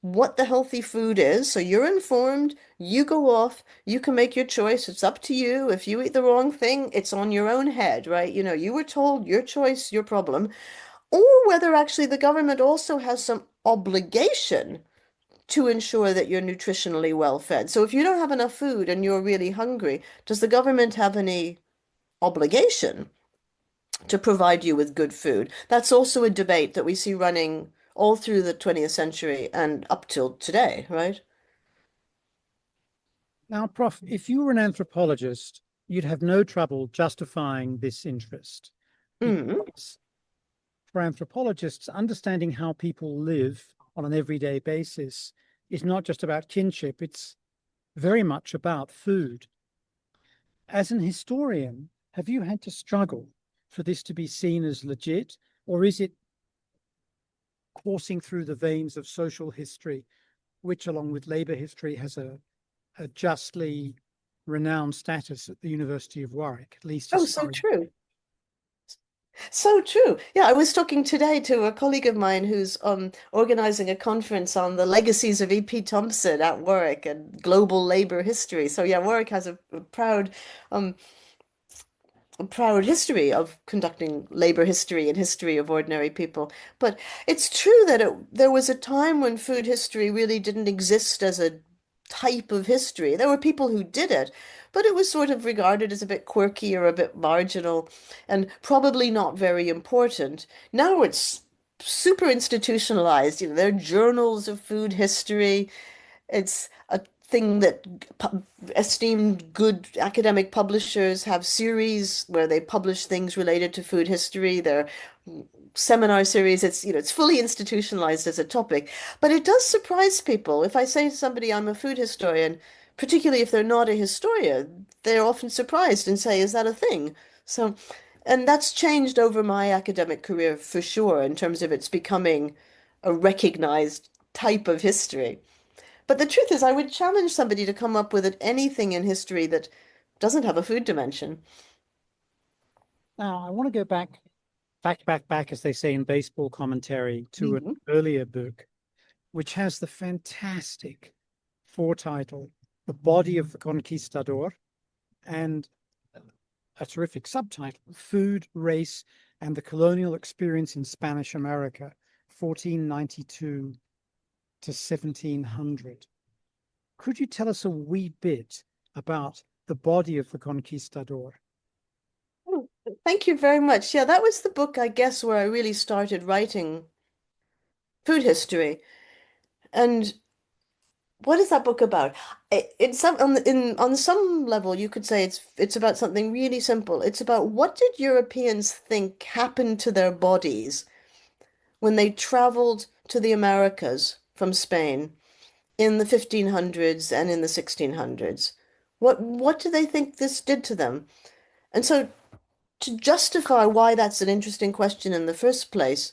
what the healthy food is. So you're informed, you go off, you can make your choice. It's up to you. If you eat the wrong thing, it's on your own head, right? You were told your choice, your problem. Or whether actually the government also has some obligation to ensure that you're nutritionally well fed. So if you don't have enough food and you're really hungry, does the government have any obligation to provide you with good food? That's also a debate that we see running all through the 20th century and up till today, right? Now, Prof, if you were an anthropologist, you'd have no trouble justifying this interest Mm, because for anthropologists, understanding how people live on an everyday basis is not just about kinship, it's very much about food. As an historian, have you had to struggle for this to be seen as legit, or is it coursing through the veins of social history, which, along with labor history, has a justly renowned status at the University of Warwick, at least Oh, as so far as. true. So true. Yeah, I was talking today to a colleague of mine who's organizing a conference on the legacies of E.P. Thompson at Warwick and global labor history. So yeah, Warwick has um, a proud history of conducting labor history and history of ordinary people. But it's true that there was a time when food history really didn't exist as a type of history. There were people who did it, but it was sort of regarded as a bit quirky or a bit marginal and probably not very important. Now it's super institutionalized. You know, there are journals of food history. It's a thing that esteemed good academic publishers have series where they publish things related to food history. Their seminar series, it's fully institutionalized as a topic. But it does surprise people. If I say to somebody I'm a food historian, particularly if they're not a historian, they're often surprised and say, "Is that a thing?" So, and that's changed over my academic career for sure in terms of it's becoming a recognized type of history. But the truth is, I would challenge somebody to come up with anything in history that doesn't have a food dimension. Now, I want to go back, as they say in baseball commentary, to an Mhm. earlier book, which has the fantastic foretitle, The Body of the Conquistador, and a terrific subtitle, Food, Race, and the Colonial Experience in Spanish America, 1492 to 1700. Could you tell us a wee bit about the body of the conquistador? Oh, thank you very much. Yeah, that was the book, I guess, where I really started writing food history. And what is that book about? On some level, you could say it's about something really simple. It's about what did Europeans think happened to their bodies when they traveled to the Americas from Spain in the 1500s and in the 1600s. What do they think this did to them? And so to justify why that's an interesting question in the first place,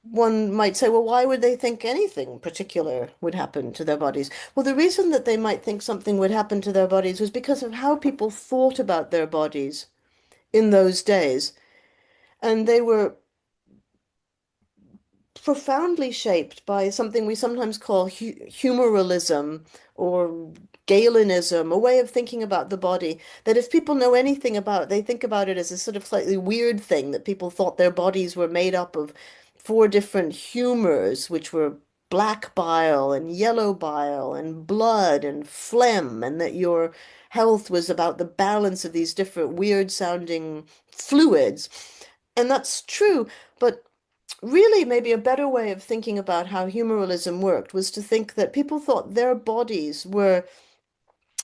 one might say, well, why would they think anything particular would happen to their bodies? Well, the reason that they might think something would happen to their bodies was because of how people thought about their bodies in those days. And they were profoundly shaped by something we sometimes call humoralism or Galenism, a way of thinking about the body that if people know anything about, they think about it as a sort of slightly weird thing that people thought their bodies were made up of four different humors, which were black bile and yellow bile and blood and phlegm, and that your health was about the balance of these different weird sounding fluids. And that's true, but really, maybe a better way of thinking about how humoralism worked was to think that people thought their bodies were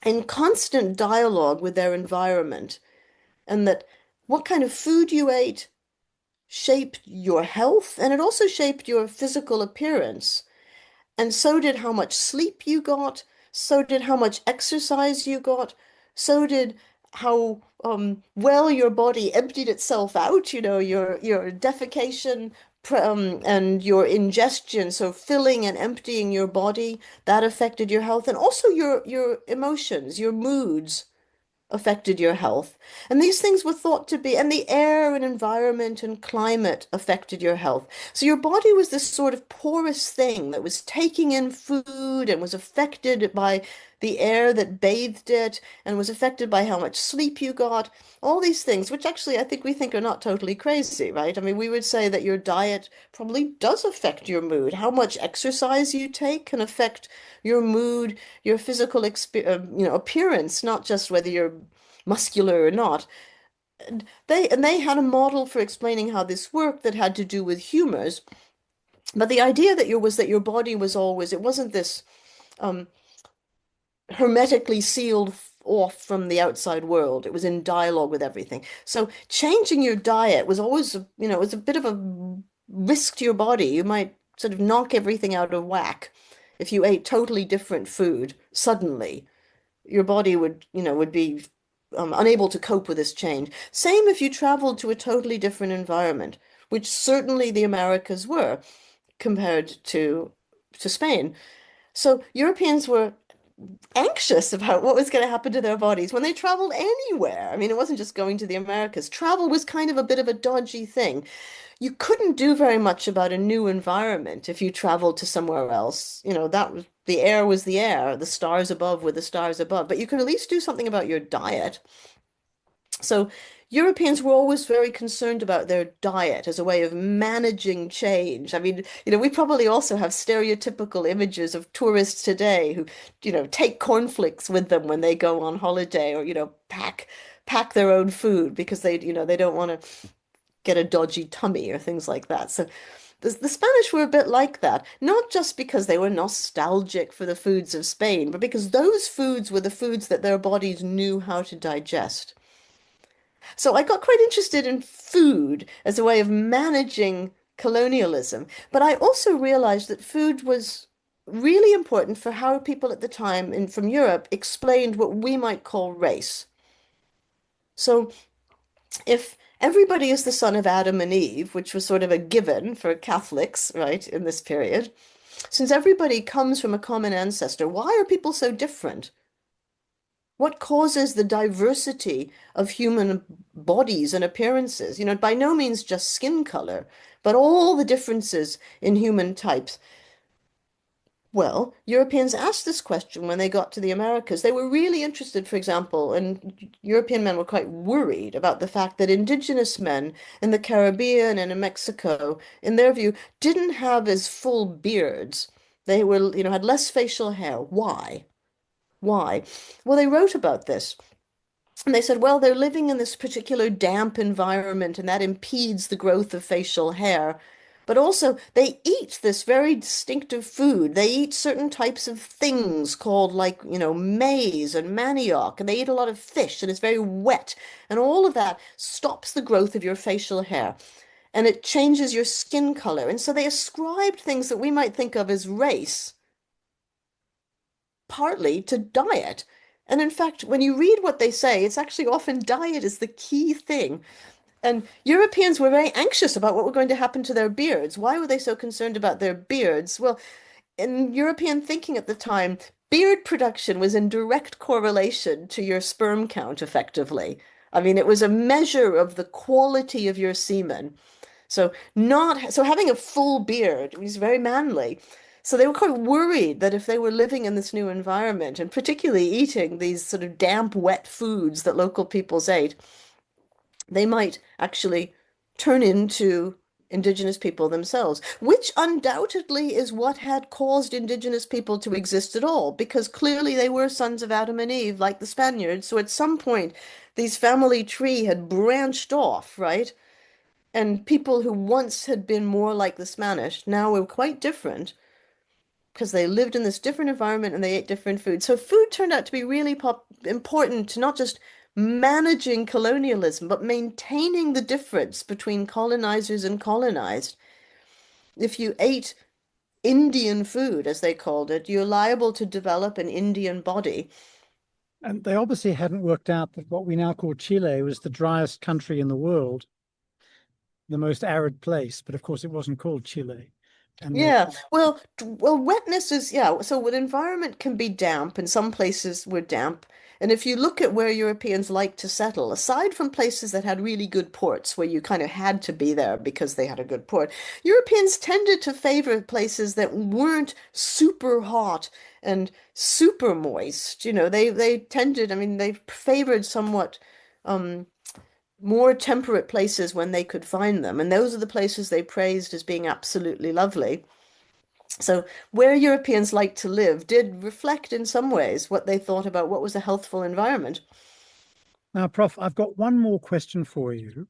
in constant dialogue with their environment, and that what kind of food you ate shaped your health, and it also shaped your physical appearance. And so did how much sleep you got, so did how much exercise you got, so did how well your body emptied itself out, your defecation and your ingestion, so filling and emptying your body, that affected your health, and also your emotions, your moods affected your health. And these things were thought to be, and the air and environment and climate affected your health. So your body was this sort of porous thing that was taking in food and was affected by the air that bathed it and was affected by how much sleep you got. All these things, which actually I think we think are not totally crazy, right? I mean, we would say that your diet probably does affect your mood. How much exercise you take can affect your mood, your physical appearance, not just whether you're muscular or not. And they had a model for explaining how this worked that had to do with humors. But the idea that your body was always, it wasn't this um, hermetically sealed off from the outside world. It was in dialogue with everything. So changing your diet was always, it was a bit of a risk to your body. You might sort of knock everything out of whack. If you ate totally different food suddenly, your body would, would be unable to cope with this change. Same if you traveled to a totally different environment, which certainly the Americas were compared to Spain. So Europeans were anxious about what was going to happen to their bodies when they traveled anywhere. I mean, it wasn't just going to the Americas. Travel was kind of a bit of a dodgy thing. You couldn't do very much about a new environment if you traveled to somewhere else. That was the air was the air, the stars above were the stars above, but you could at least do something about your diet. So Europeans were always very concerned about their diet as a way of managing change. I mean, we probably also have stereotypical images of tourists today who, take cornflakes with them when they go on holiday or, pack their own food because they don't want to get a dodgy tummy or things like that. So the Spanish were a bit like that, not just because they were nostalgic for the foods of Spain, but because those foods were the foods that their bodies knew how to digest. So I got quite interested in food as a way of managing colonialism, but I also realized that food was really important for how people at the time from Europe explained what we might call race. So if everybody is the son of Adam and Eve, which was sort of a given for Catholics, right, in this period, since everybody comes from a common ancestor, why are people so different? What causes the diversity of human bodies and appearances? By no means just skin color, but all the differences in human types. Well, Europeans asked this question when they got to the Americas. They were really interested, for example, and European men were quite worried about the fact that indigenous men in the Caribbean and in Mexico, in their view, didn't have as full beards. They were, had less facial hair. Why? Why? Well, they wrote about this. And they said, well, they're living in this particular damp environment and that impedes the growth of facial hair. But also, they eat this very distinctive food. They eat certain types of things called, like, maize and manioc, and they eat a lot of fish, and it's very wet. And all of that stops the growth of your facial hair, and it changes your skin color. And so they ascribed things that we might think of as race partly to diet. And in fact, when you read what they say, it's actually often diet is the key thing. And Europeans were very anxious about what were going to happen to their beards. Why were they so concerned about their beards? Well, in European thinking at the time, beard production was in direct correlation to your sperm count, effectively. I mean, it was a measure of the quality of your semen. So having a full beard was very manly. So they were quite worried that if they were living in this new environment and particularly eating these sort of damp, wet foods that local peoples ate, they might actually turn into indigenous people themselves, which undoubtedly is what had caused indigenous people to exist at all, because clearly they were sons of Adam and Eve, like the Spaniards. So at some point, these family tree had branched off, right? And people who once had been more like the Spanish now were quite different because they lived in this different environment and they ate different food. So food turned out to be really important to not just managing colonialism, but maintaining the difference between colonizers and colonized. If you ate Indian food, as they called it, you're liable to develop an Indian body. And they obviously hadn't worked out that what we now call Chile was the driest country in the world, the most arid place. But of course, it wasn't called Chile. And they, Yeah, well, wetness is, yeah. So an environment can be damp, and some places were damp. And if you look at where Europeans like to settle, aside from places that had really good ports, where you kind of had to be there because they had a good port, Europeans tended to favor places that weren't super hot and super moist. They tended, I mean, they favored somewhat um, more temperate places when they could find them, and those are the places they praised as being absolutely lovely. So, where Europeans liked to live did reflect in some ways what they thought about what was a healthful environment. now, Prof, I've got one more question for you.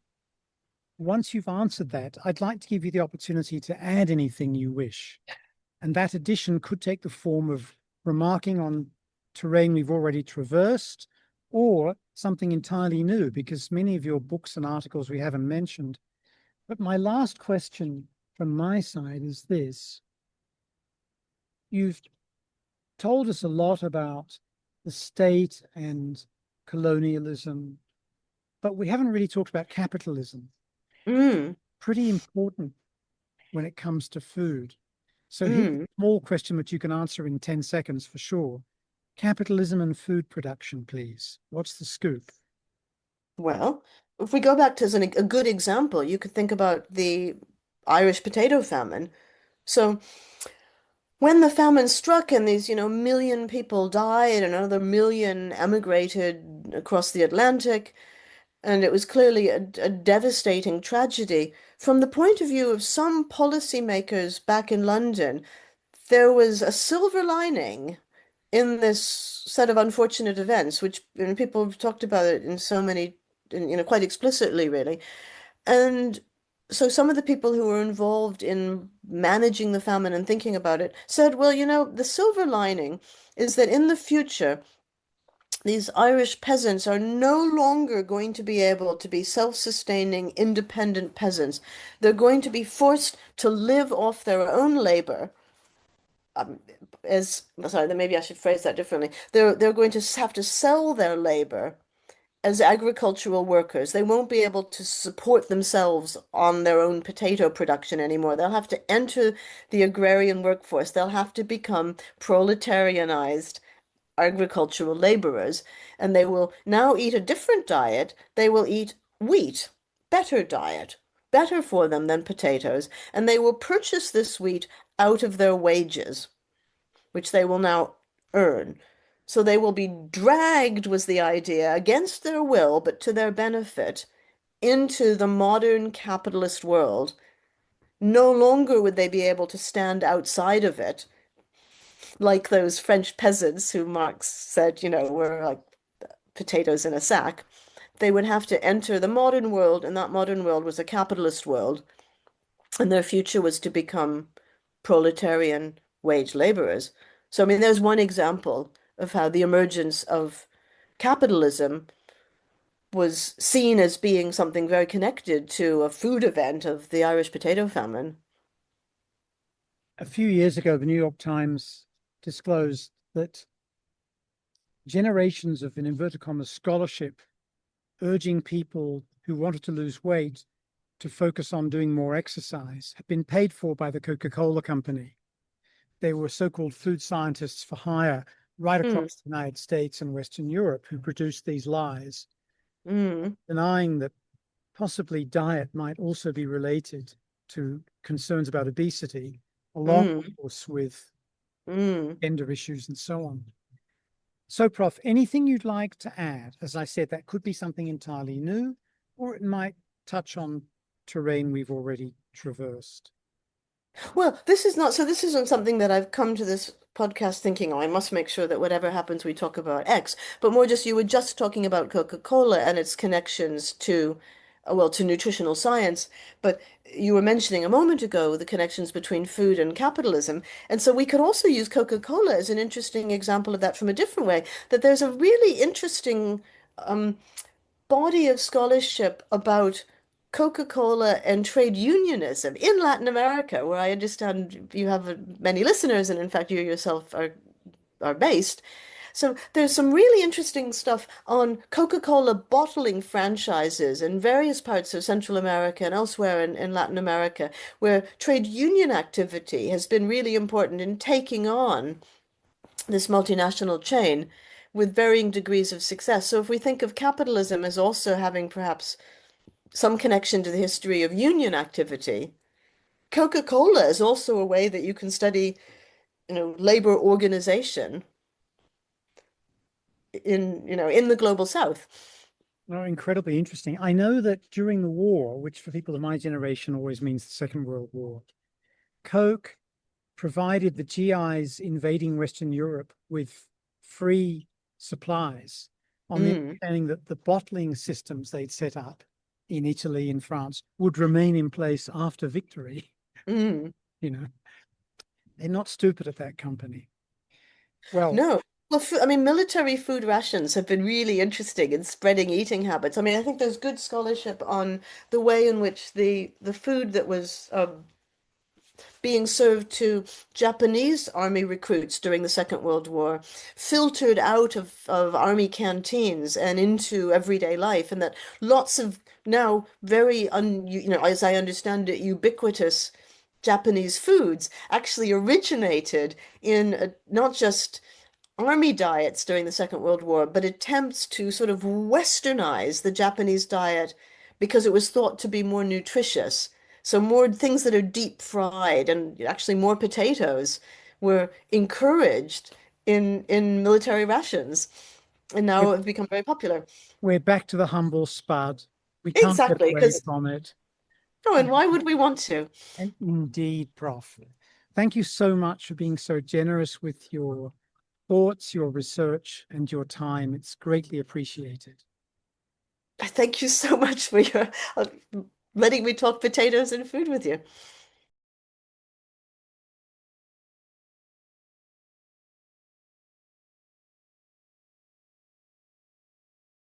Once you've answered that, I'd like to give you the opportunity to add anything you wish. And that addition could take the form of remarking on terrain we've already traversed or something entirely new, because many of your books and articles we haven't mentioned. But my last question from my side is this. You've told us a lot about the state and colonialism, but we haven't really talked about capitalism. Mm, Pretty important when it comes to food. So here's mm. a small question which you can answer in 10 seconds for sure. Capitalism and food production, please. What's the scoop? Well, if we go back to a good example, you could think about the Irish potato famine. So when the famine struck and these, million people died and another million emigrated across the Atlantic, and it was clearly a devastating tragedy. From the point of view of some policymakers back in London, there was a silver lining in this set of unfortunate events, which people have talked about it in so many, quite explicitly, really. And so some of the people who were involved in managing the famine and thinking about it said, well, the silver lining is that in the future, these Irish peasants are no longer going to be able to be self-sustaining, independent peasants. They're going to be forced to live off their own labor. Um, as sorry, then maybe I should phrase that differently. They're going to have to sell their labor as agricultural workers. They won't be able to support themselves on their own potato production anymore. They'll have to enter the agrarian workforce. They'll have to become proletarianized agricultural laborers, and they will now eat a different diet. They will eat wheat, better diet, better for them than potatoes, and they will purchase this wheat out of their wages, which they will now earn. So they will be dragged, was the idea, against their will, but to their benefit, into the modern capitalist world. No longer would they be able to stand outside of it, like those French peasants who Marx said, were like potatoes in a sack. They would have to enter the modern world, and that modern world was a capitalist world, and their future was to become proletarian wage laborers. So, I mean, there's one example of how the emergence of capitalism was seen as being something very connected to a food event of the Irish potato famine. A few years ago, the New York Times disclosed that generations of, in inverted commas, scholarship urging people who wanted to lose weight to focus on doing more exercise had been paid for by the Coca-Cola company. They were so-called food scientists for hire right Mm, across the United States and Western Europe who produced these lies, mm, denying that possibly diet might also be related to concerns about obesity, along, of mm, course, with mm. gender issues and so on. So, Prof, anything you'd like to add? As I said, that could be something entirely new, or it might touch on terrain we've already traversed. Well, this is not, so this isn't something that I've come to this podcast thinking, oh, I must make sure that whatever happens, we talk about X, but more just you were just talking about Coca-Cola and its connections to, well, to nutritional science, but you were mentioning a moment ago the connections between food and capitalism. And so we could also use Coca-Cola as an interesting example of that from a different way, that there's a really interesting body of scholarship about Coca-Cola and trade unionism in Latin America, where I understand you have many listeners, and in fact you yourself are based. So there's some really interesting stuff on Coca-Cola bottling franchises in various parts of Central America and elsewhere in Latin America, where trade union activity has been really important in taking on this multinational chain with varying degrees of success. So if we think of capitalism as also having perhaps some connection to the history of union activity, Coca-Cola is also a way that you can study, labor organization in the global South. Oh, incredibly interesting. I know that during the war, which for people of my generation always means the Second World War, Coke provided the GIs invading Western Europe with free supplies on the Mm, understanding that the bottling systems they'd set up in Italy and France would remain in place after victory. mm. You know, they're not stupid at that company. Well, No. Well, I mean, military food rations have been really interesting in spreading eating habits. I mean, I think there's good scholarship on the way in which the food that was being served to Japanese army recruits during the Second World War, filtered out of army canteens and into everyday life, and that lots of now very as I understand it, ubiquitous Japanese foods actually originated in not just army diets during the Second World War, but attempts to sort of westernize the Japanese diet because it was thought to be more nutritious. So more things that are deep fried and actually more potatoes were encouraged in military rations and We're, now have become very popular. we're back to the humble spud. We can't get Exactly, away because from it. oh, and And, why would we want to? and indeed, Prof. Thank you so much for being so generous with your thoughts, your research, and your time. It's greatly appreciated. Thank you so much for your letting me talk potatoes and food with you.